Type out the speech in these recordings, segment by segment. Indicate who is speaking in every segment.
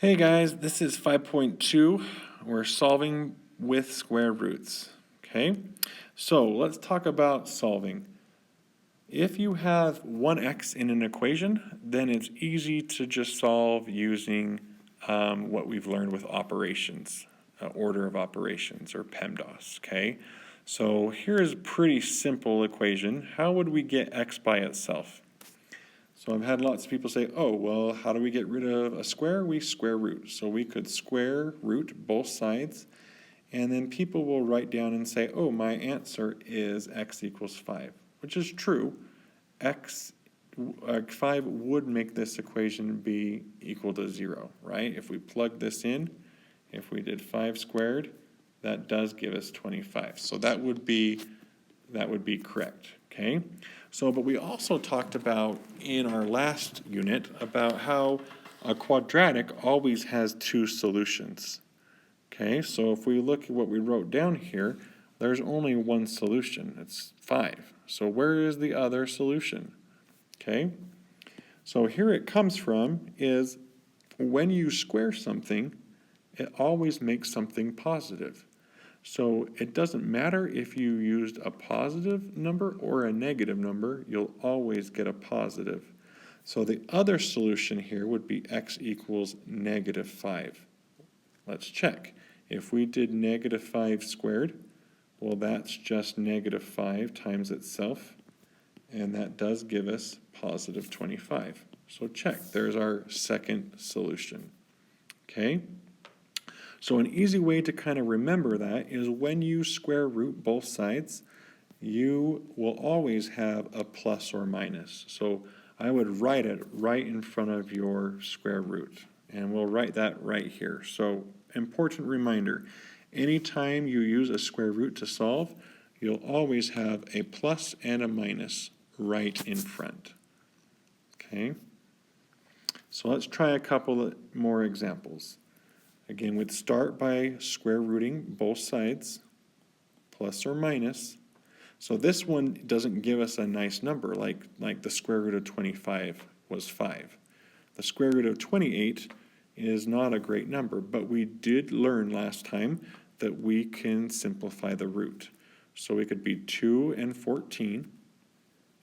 Speaker 1: Hey guys, this is 5.2. We're solving with square roots. Okay, so let's talk about solving. If you have 1x in an equation, then it's easy to just solve using what we've learned with operations, order of operations, or PEMDAS. Okay, so here's a pretty simple equation. How would we get x by itself? So I've had lots of people say, oh, well, how do we get rid of a square? We square root. So we could square root both sides, and then people will write down and say, oh, my answer is x equals 5, which is true. 5 would make this equation be equal to 0, right? If we plug this in, if we did 5 squared, that does give us 25. So that would be correct, okay? So, but we also talked about in our last unit about how a quadratic always has two solutions, okay? So if we look at what we wrote down here, there's only one solution, it's 5. So where is the other solution, okay? So here it comes from is when you square something, it always makes something positive. So it doesn't matter if you used a positive number or a negative number, you'll always get a positive. So the other solution here would be x equals negative 5. Let's check. If we did negative 5 squared, well, that's just negative 5 times itself, and that does give us positive 25. So check, there's our second solution, okay? So an easy way to kind of remember that is when you square root both sides, you will always have a plus or minus. So I would write it right in front of your square root, and we'll write that right here. So important reminder, anytime you use a square root to solve, you'll always have a plus and a minus right in front. Okay? So let's try a couple more examples. Again, we'd start by square rooting both sides, plus or minus. So this one doesn't give us a nice number like the square root of 25 was 5. The square root of 28 is not a great number, but we did learn last time that we can simplify the root. So we could be 2 and 14,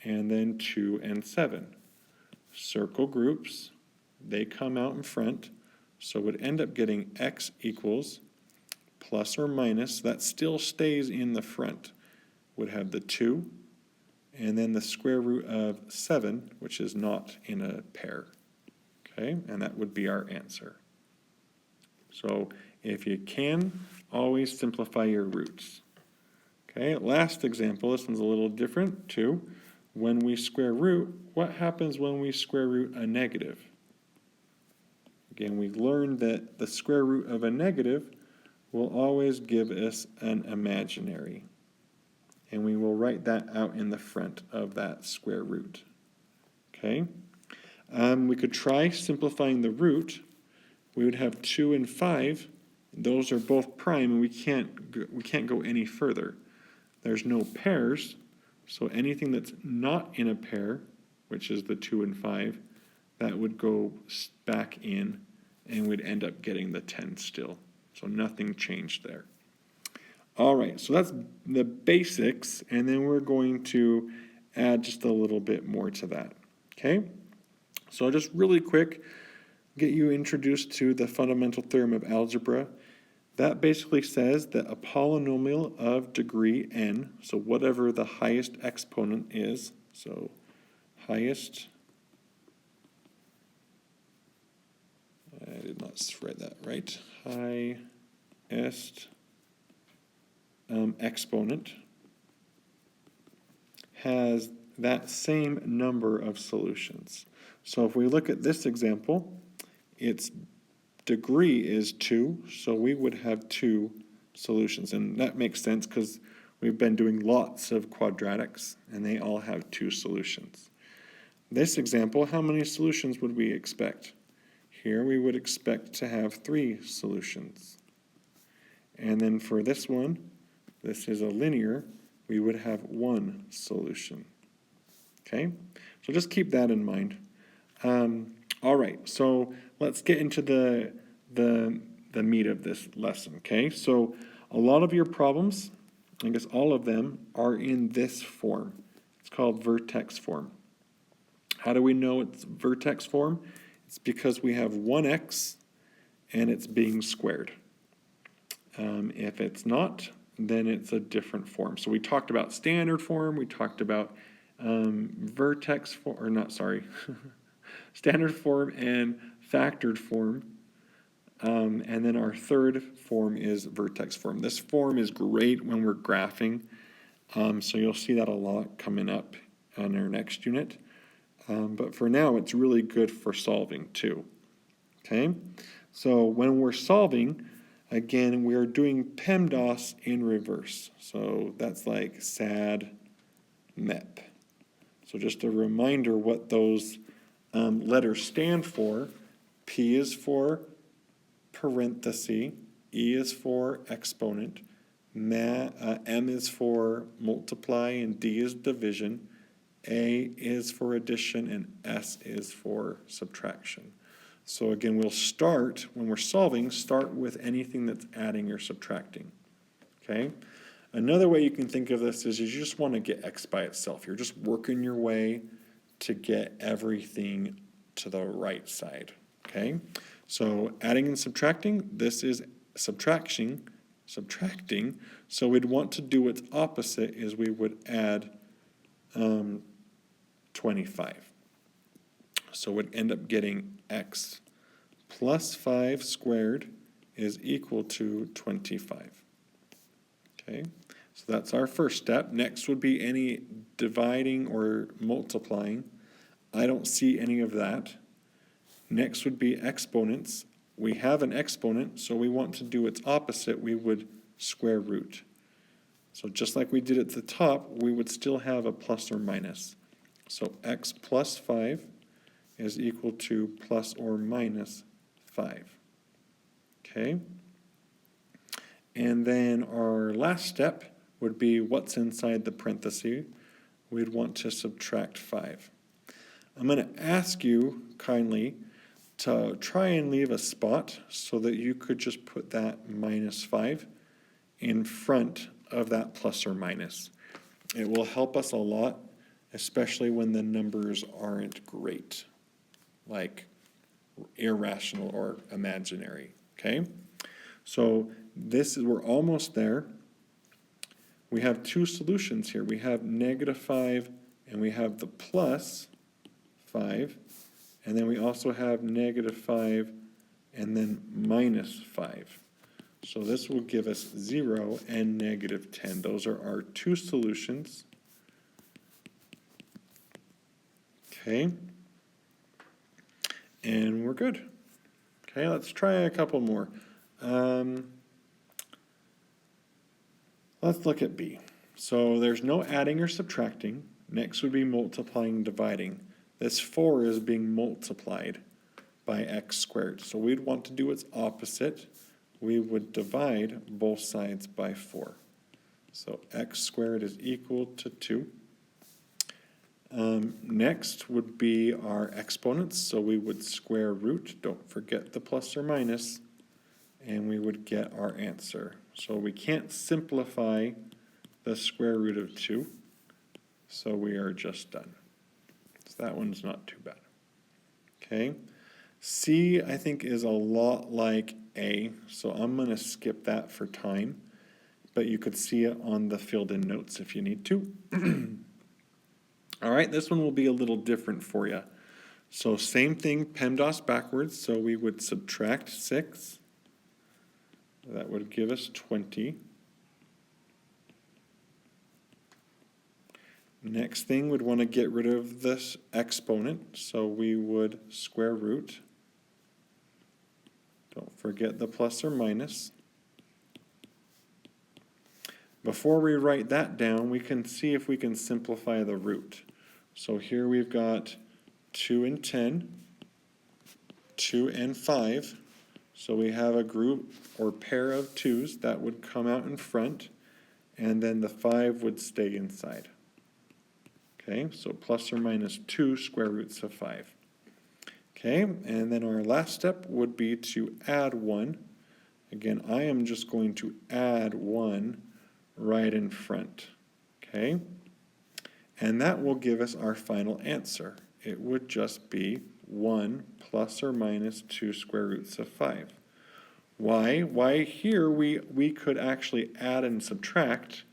Speaker 1: and then 2 and 7. Circle groups, they come out in front. So it would end up getting x equals plus or minus, that still stays in the front, would have the 2, and then the square root of 7, which is not in a pair, okay? And that would be our answer. So if you can, always simplify your roots. Okay, last example, this one's a little different too. When we square root, what happens when we square root a negative? Again, we learned that the square root of a negative will always give us an imaginary. And we will write that out in the front of that square root. Okay? We could try simplifying the root. We would have 2 and 5. Those are both prime, and we can't go any further. There's no pairs, so anything that's not in a pair, which is the 2 and 5, that would go back in, and we'd end up getting the 10 still. So nothing changed there. All right, so that's the basics, and then we're going to add just a little bit more to that, okay? So just really quick, get you introduced to the fundamental theorem of algebra. That basically says that a polynomial of degree n, so whatever the highest exponent is, so highest, I did not write that right, highest exponent has that same number of solutions. So if we look at this example, its degree is 2, so we would have 2 solutions. And that makes sense because we've been doing lots of quadratics, and they all have 2 solutions. This example, how many solutions would we expect? Here we would expect to have 3 solutions. And then for this one, this is a linear, we would have 1 solution. Okay, so just keep that in mind. All right, so let's get into the the meat of this lesson, okay? So a lot of your problems, I guess all of them, are in this form. It's called vertex form. How do we know it's vertex form? It's because we have one x and it's being squared. If it's not, then it's a different form. So we talked about standard form, we talked about vertex form, or not, sorry, standard form and factored form. And then our third form is vertex form. This form is great when we're graphing. So you'll see that a lot coming up in our next unit. But for now, it's really good for solving too. Okay? So when we're solving, again, we are doing PEMDAS in reverse. So that's like SAD, MEP. So just a reminder what those letters stand for. P is for parenthesis, E is for exponent, M is for multiply, and D is division, A is for addition, and S is for subtraction. So again, we'll start, when we're solving, start with anything that's adding or subtracting, okay? Another way you can think of this is you just want to get x by itself. You're just working your way to get everything to the right side, okay? So adding and subtracting, this is subtracting. So we'd want to do its opposite is we would add 25. So we'd end up getting x plus 5 squared is equal to 25. Okay, so that's our first step. Next would be any dividing or multiplying. I don't see any of that. Next would be exponents. We have an exponent, so we want to do its opposite. We would square root. So just like we did at the top, we would still have a plus or minus. So x plus 5 is equal to plus or minus 5. Okay? And then our last step would be what's inside the parenthesis. We'd want to subtract 5. I'm going to ask you kindly to try and leave a spot so that you could just put that minus 5 in front of that plus or minus. It will help us a lot, especially when the numbers aren't great, like irrational or imaginary, okay? So we're almost there. We have two solutions here. We have negative 5 and we have the plus 5. And then we also have negative 5 and then minus 5. So this will give us 0 and negative 10. Those are our two solutions. Okay. And we're good. Okay, let's try a couple more. Let's look at B. So there's no adding or subtracting. Next would be multiplying and dividing. This 4 is being multiplied by x squared. So we'd want to do its opposite. We would divide both sides by 4. So x squared is equal to 2. Next would be our exponents. So we would square root. Don't forget the plus or minus. And we would get our answer. So we can't simplify the square root of 2. So we are just done. So that one's not too bad. Okay. C, I think, is a lot like A. So I'm going to skip that for time. But you could see it on the filled-in notes if you need to. All right, this one will be a little different for you. So same thing, PEMDAS backwards. So we would subtract 6. That would give us 20. Next thing, we'd want to get rid of this exponent. So we would square root. Don't forget the plus or minus. Before we write that down, we can see if we can simplify the root. So here we've got 2 and 10, 2 and 5. So we have a group or pair of 2's that would come out in front, and then the 5 would stay inside. Okay, so plus or minus 2 square roots of 5. Okay, and then our last step would be to add 1. Again, I am just going to add 1 right in front. Okay, and that will give us our final answer. It would just be 1 plus or minus 2 square roots of 5. Why? Why here we could actually add and subtract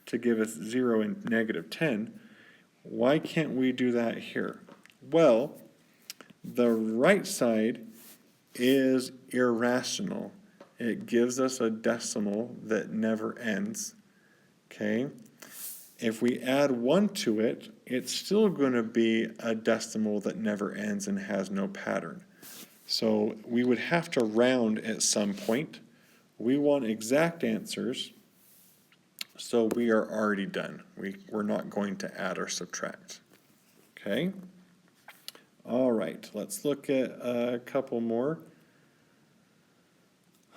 Speaker 1: to give us 0 and negative 10. Why can't we do that here? Well, the right side is irrational. It gives us a decimal that never ends. Okay? If we add 1 to it, it's still going to be a decimal that never ends and has no pattern. So we would have to round at some point. We want exact answers, so we are already done. We're not going to add or subtract. Okay? All right, let's look at a couple more.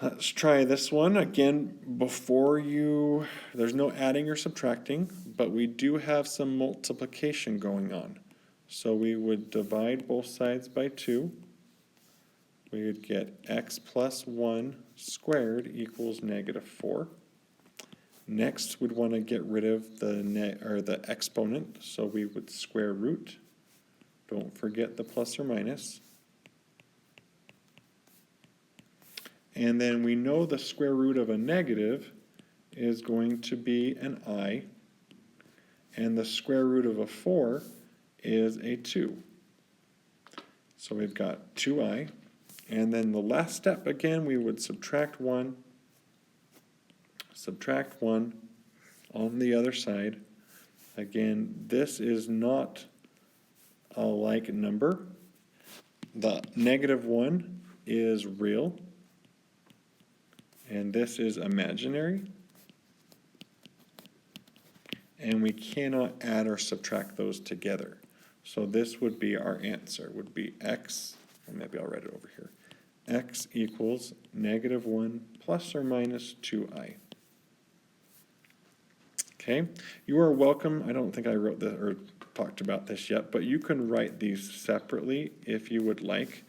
Speaker 1: Let's try this one. Again, there's no adding or subtracting, but we do have some multiplication going on. So we would divide both sides by 2. We would get x plus 1 squared equals negative 4. Next, we'd want to get rid of the exponent, so we would square root. Don't forget the plus or minus. And then we know the square root of a negative is going to be an I, and the square root of a 4 is a 2. So we've got 2i, and then the last step, again, we would subtract 1 on the other side. Again, this is not a like number. The negative 1 is real, and this is imaginary. And we cannot add or subtract those together. So this would be our answer, would be x, and maybe I'll write it over here. X equals negative 1 plus or minus 2i. Okay, you are welcome. I don't think I wrote this or talked about this yet, but you can write these separately if you would like.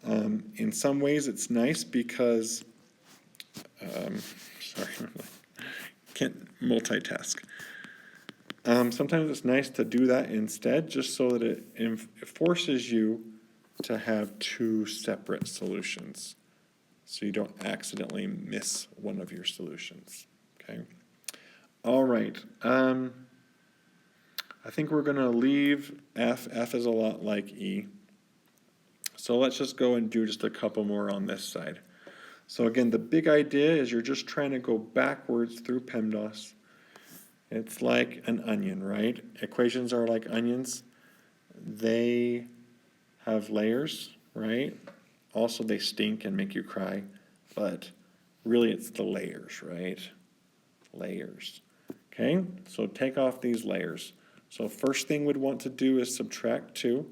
Speaker 1: In some ways it's nice because, sorry, can't multitask. Sometimes it's nice to do that instead, just so that it forces you to have 2 separate solutions, so you don't accidentally miss one of your solutions. Okay. All right. I think we're going to leave F. F is a lot like E. So let's just go and do just a couple more on this side. So again, the big idea is you're just trying to go backwards through PEMDAS. It's like an onion, right? Equations are like onions. They have layers, right? Also, they stink and make you cry, but really it's the layers, right? Layers. Okay, so take off these layers. So first thing we'd want to do is subtract 2.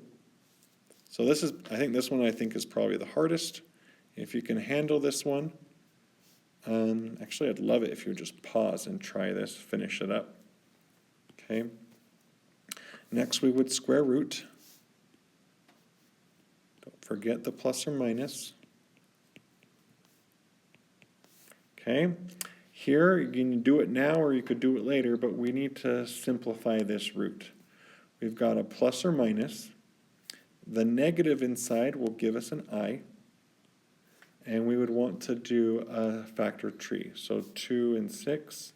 Speaker 1: So I think this one is probably the hardest. If you can handle this one, actually I'd love it if you would just pause and try this, finish it up. Okay. Next we would square root. Don't forget the plus or minus. Okay. Here, you can do it now or you could do it later, but we need to simplify this root. We've got a plus or minus. The negative inside will give us an I, and we would want to do a factor tree. So 2 and 6,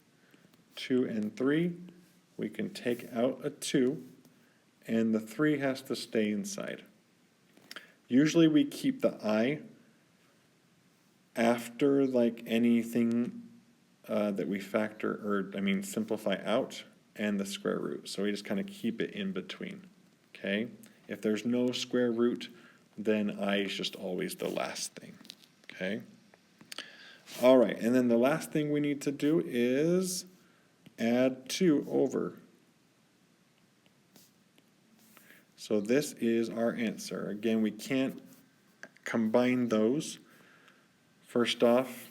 Speaker 1: 2 and 3, we can take out a 2, and the 3 has to stay inside. Usually we keep the I after like anything that we simplify out, and the square root. So we just kind of keep it in between, okay? If there's no square root, then I is just always the last thing, okay? All right, and then the last thing we need to do is add 2 over. So this is our answer. Again, we can't combine those. First off,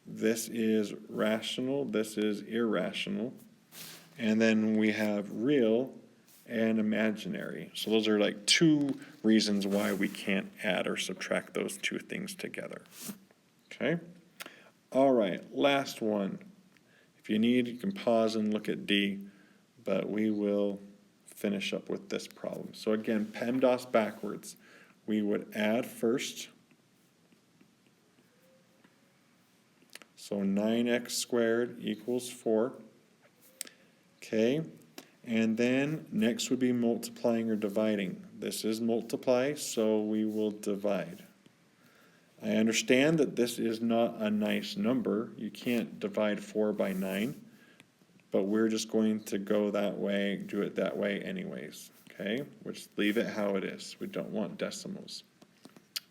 Speaker 1: this is rational, this is irrational, and then we have real and imaginary. So those are like two reasons why we can't add or subtract those two things together. Okay? All right, last one. If you need, you can pause and look at D, but we will finish up with this problem. So again, PEMDAS backwards. We would add first. So 9x squared equals 4. Okay, and then next would be multiplying or dividing. This is multiply, so we will divide. I understand that this is not a nice number. You can't divide 4 by 9, but we're just going to go that way, do it that way anyways. Okay, which leave it how it is. We don't want decimals.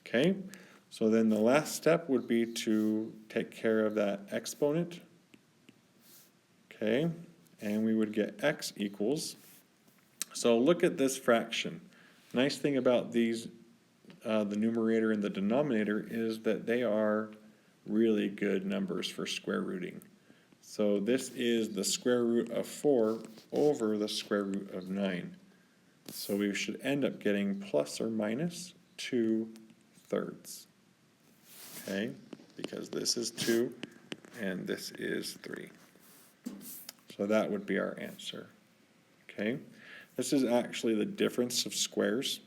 Speaker 1: Okay, so then the last step would be to take care of that exponent. Okay, and we would get x equals. So look at this fraction. Nice thing about these, the numerator and the denominator, is that they are really good numbers for square rooting. So this is the square root of 4 over the square root of 9. So we should end up getting plus or minus 2/3. Okay, because this is 2 and this is 3. So that would be our answer. Okay, this is actually the difference of squares,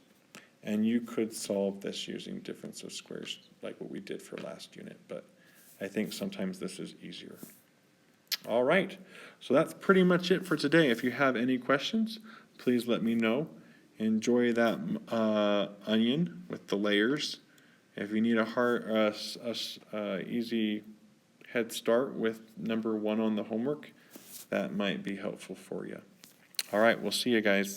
Speaker 1: and you could solve this using difference of squares like what we did for last unit, but I think sometimes this is easier. All right, so that's pretty much it for today. If you have any questions, please let me know. Enjoy that onion with the layers. If you need a easy head start with number 1 on the homework, that might be helpful for you. All right, we'll see you guys.